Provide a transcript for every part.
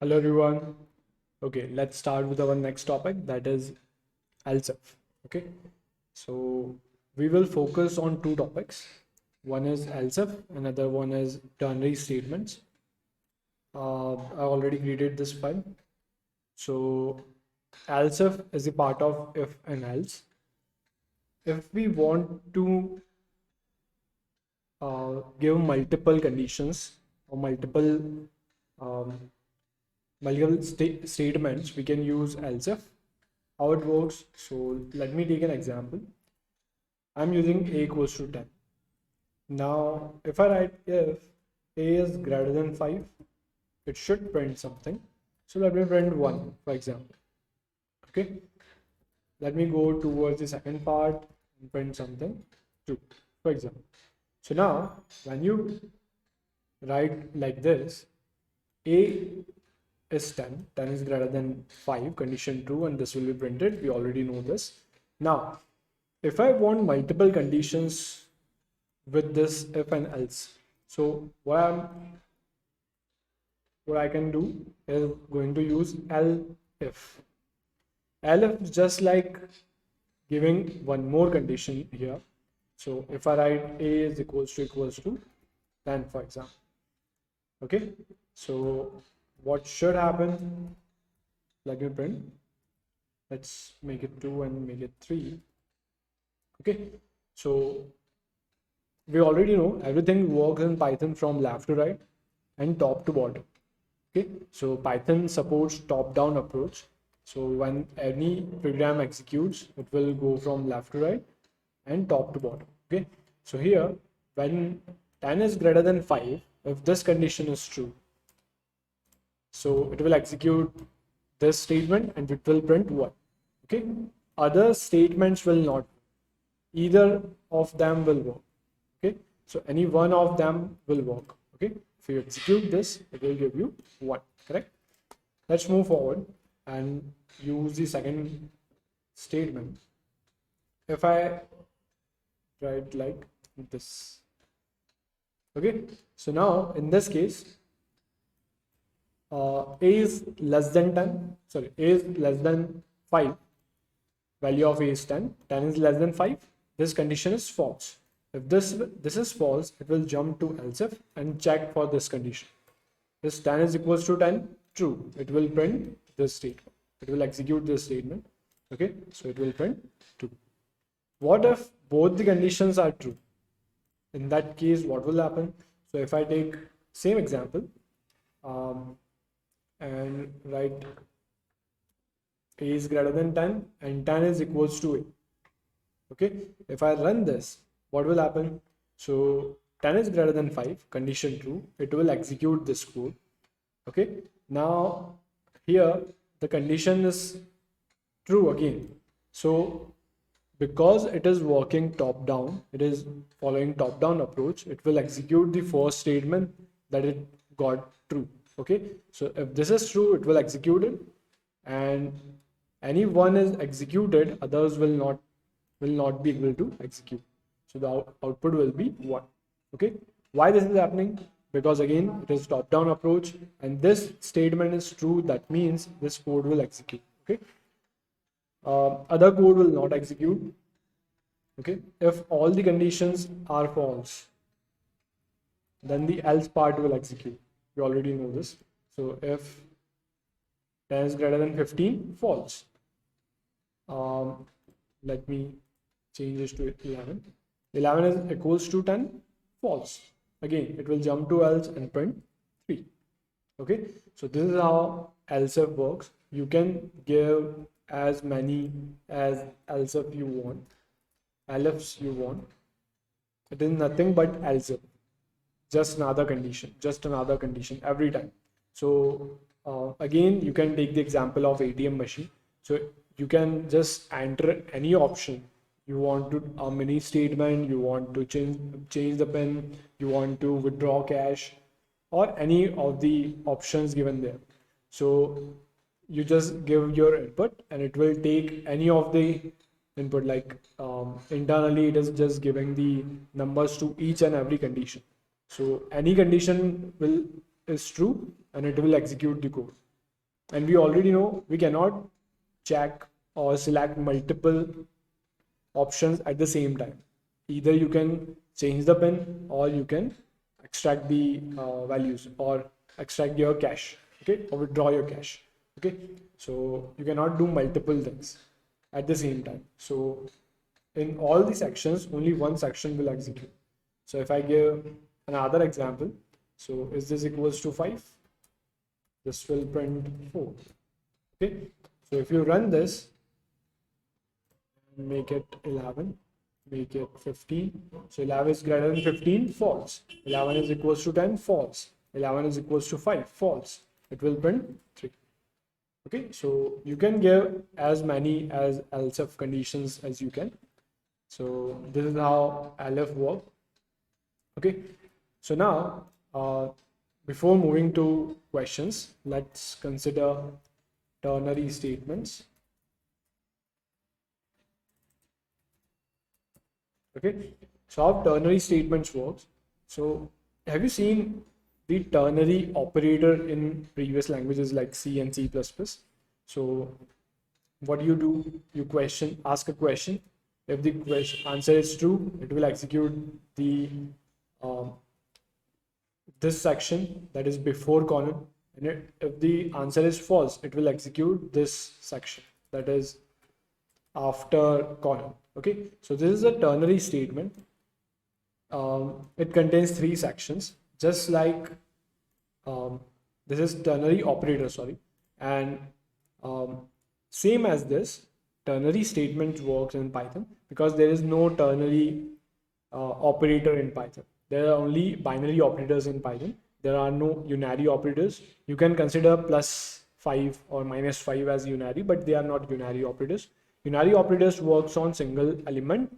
Hello everyone. Okay, let's start with our next topic, that is ELSEF. Okay, so we will focus on two topics. One is ELSEF, another one is ternary statements. I already created this file. So ELSEF is a part of if and else. If we want to give multiple conditions or um, multiple statements, we can use ELSEF. How it works? So let me take an example. I'm using a equals to 10. Now, if I write if a is greater than 5, it should print something. So let me print 1, for example. Okay. Let me go towards the second part and print something 2, for example. So now, when you write like this, a is 10, 10 is greater than 5, condition true, and this will be printed. We already know this. Now, if I want multiple conditions with this if and else, so what I can do is going to use elif. Elif is just like giving one more condition here. So if I write a is equals to 10, for example. Okay, so what should happen? Let me print. Let's make it 2 and make it 3. Okay, so we already know everything works in Python from left to right and top to bottom. Okay, so Python supports top-down approach. So when any program executes, it will go from left to right and top to bottom. Okay, so here when 10 is greater than 5, if this condition is true, so it will execute this statement and it will print 1. Okay, other statements will not. Either of them will work. Okay, so any one of them will work. Okay, if you execute this, it will give you 1. Correct. Let's move forward and use the second statement. If I write like this. Okay, so now in this case, a is less than 10, sorry, a is less than 5, value of a is 10, 10 is less than 5, this condition is false. If this is false, it will jump to else if and check for this condition. This 10 is equals to 10, true, it will print this statement, it will execute this statement. Okay, so it will print 2. What if both the conditions are true? In that case, what will happen? So if I take same example and write a is greater than 10 and 10 is equals to a. Okay, if I run this, what will happen? So 10 is greater than 5, condition true, it will execute this code. Okay, now here the condition is true again. So because it is working top down, it is following top down approach, it will execute the first statement that it got true. Okay, so if this is true, it will execute it, and any one is executed, others will not be able to execute. So the output will be 1. Okay, why this is happening? Because again, it is top down approach and this statement is true, that means this code will execute. Okay, other code will not execute. Okay, if all the conditions are false, then the else part will execute. We already know this. So if 10 is greater than 15, false. Let me change this to 11. 11 is equals to 10, false. Again, it will jump to else and print 3. Okay, so this is how else if works. You can give as many as else if you want, elifs you want. It is nothing but else if, just another condition every time. So again, you can take the example of ATM machine. So you can just enter any option. You want to a mini statement, you want to change the pin, you want to withdraw cash, or any of the options given there. So you just give your input and it will take any of the input, like internally it is just giving the numbers to each and every condition. So any condition is true and it will execute the code. And we already know we cannot check or select multiple options at the same time. Either you can change the pin or you can extract the values or extract your cache, okay, or withdraw your cache, okay. So you cannot do multiple things at the same time. So in all the sections, only one section will execute. So if I give another example, so is this equals to 5? This will print 4, okay. So if you run this, make it 11, make it 15. So 11 is greater than 15, false. 11 is equals to 10, false. 11 is equals to 5, false. It will print 3. Okay, so you can give as many as else if conditions as you can. So this is how elif work. Okay, so now before moving to questions, let's consider ternary statements. Okay, so how ternary statements works. So have you seen the ternary operator in previous languages like C and C++? So what do? You ask a question. If the answer is true, it will execute the this section that is before colon, and if the answer is false, it will execute this section that is after colon. Okay, so this is a ternary statement. It contains 3 sections, just like this is ternary operator, sorry, and same as this ternary statement works in Python because there is no ternary operator in Python. There are only binary operators in Python. There are no unary operators. You can consider +5 or -5 as unary, but they are not unary operators. Unary operators works on single element.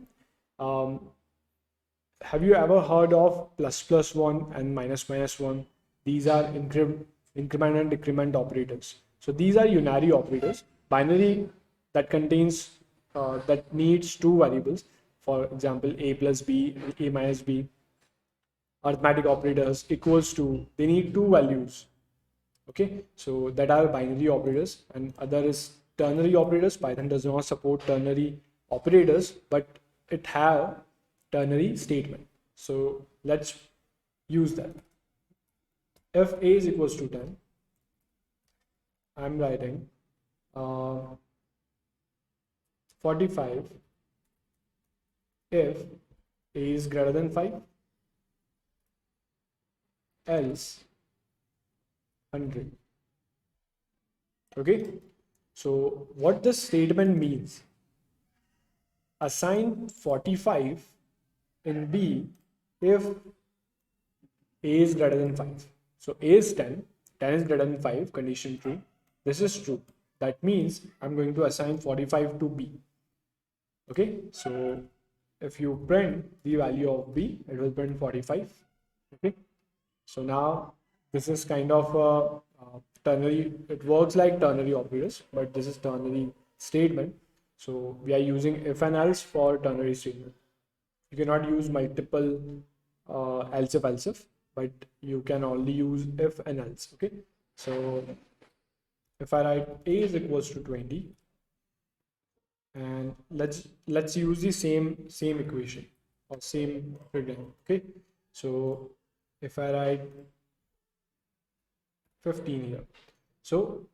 Have you ever heard of ++1 and -1? These are increment and decrement operators. So these are unary operators. Binary that contains that needs 2 variables. For example, a plus b, a minus b. Arithmetic operators equals to, they need 2 values. Okay, so that are binary operators, and other is ternary operators. Python does not support ternary operators, but it have ternary statement. So let's use that. If a is equals to 10, I'm writing 45 if a is greater than 5, else 100. Okay, so what this statement means, assign 45 in B if a is greater than 5. So a is 10, 10 is greater than 5, condition true. This is true. That means I'm going to assign 45 to B. Okay, so if you print the value of B, it will print 45. Okay, so now this is kind of a ternary, it works like ternary operators, but this is ternary statement. So we are using if and else for ternary statement. You cannot use multiple else if, but you can only use if and else. Okay, so if I write a is equals to 20, and let's use the same equation or same program. Okay, so if I write 15 here, so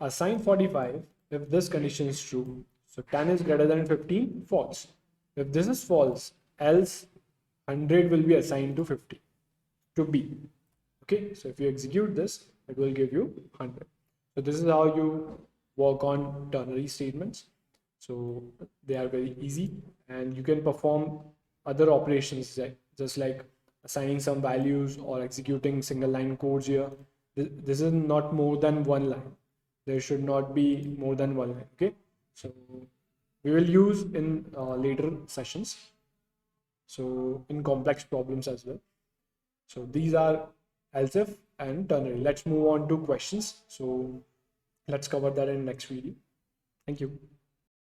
assign 45 if this condition is true. So 10 is greater than 15, false. If this is false, else 100 will be assigned to 50 to B. Okay, so if you execute this, it will give you 100. So this is how you work on ternary statements. So they are very easy, and you can perform other operations just like assigning some values or executing single line codes here. This is not more than 1 line. There should not be more than 1 line. Okay, so we will use in later sessions, so in complex problems as well. So these are else if and ternary. Let's move on to questions. So let's cover that in next video. Thank you.